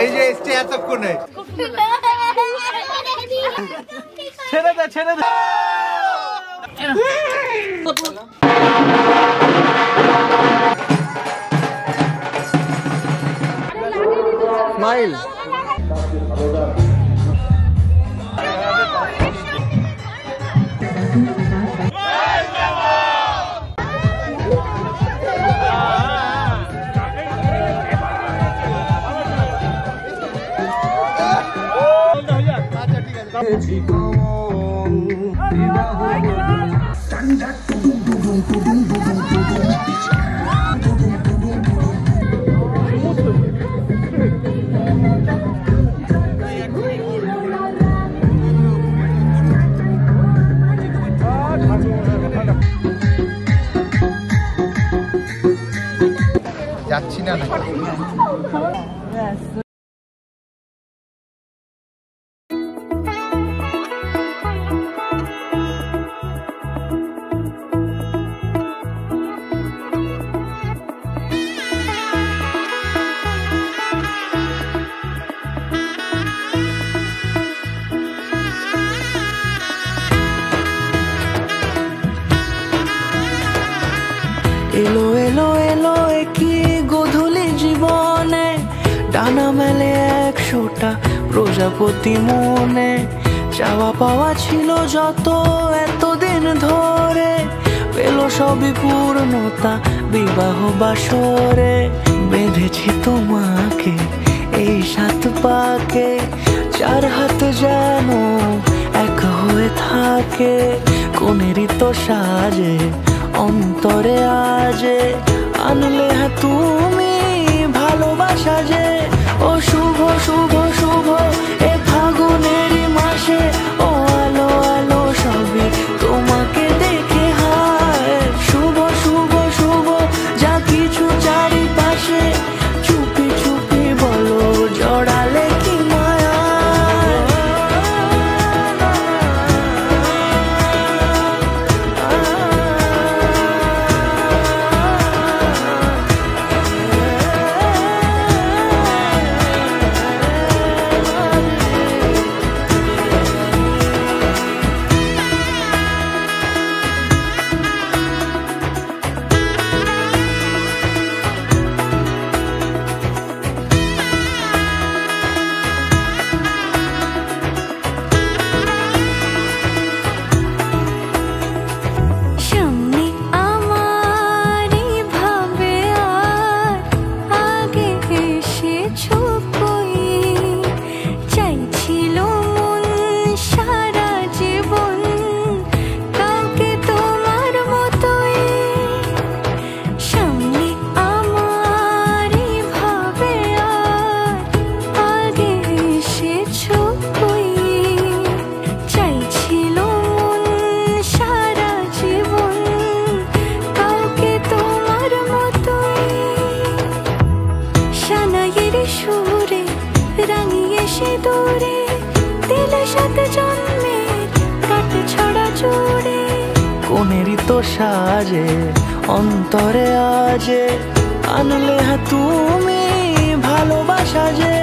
এই যে এসছে এতক্ষণে ছেড়ে দে ছেড়ে দে স্মাইল যাচ্ছি না এলো এলো এলো কি গোধূলি জীবনে ডানা মেলে 100টা প্রজাপতি মনে চাওয়া পাওয়া ছিল যত এতদিন ধরে পেল সবই পূর্ণতা বিবাহ বাসরে বেঁধেছি তোমাকে এই 7 পাকে 4 হাত যেন এক হয়ে থাকে কোনেরই তো সাজে অন্তরে আজে আনলে হ্যাঁ তুমি ভালোবাসা যে ও শুভ শুভ শুভ এ ফাগুনেরই মাসে ও আলো আলো সবই তোমাকে দেখে হায় শুভ শুভ শুভ যা কিছু চারিপাশে চুপি চুপি বলো জড়ালে কি মায়া কোনেরই তো সাজে অন্তরে আজে আনলে হ্যাঁ তুমি ভালোবাসা যে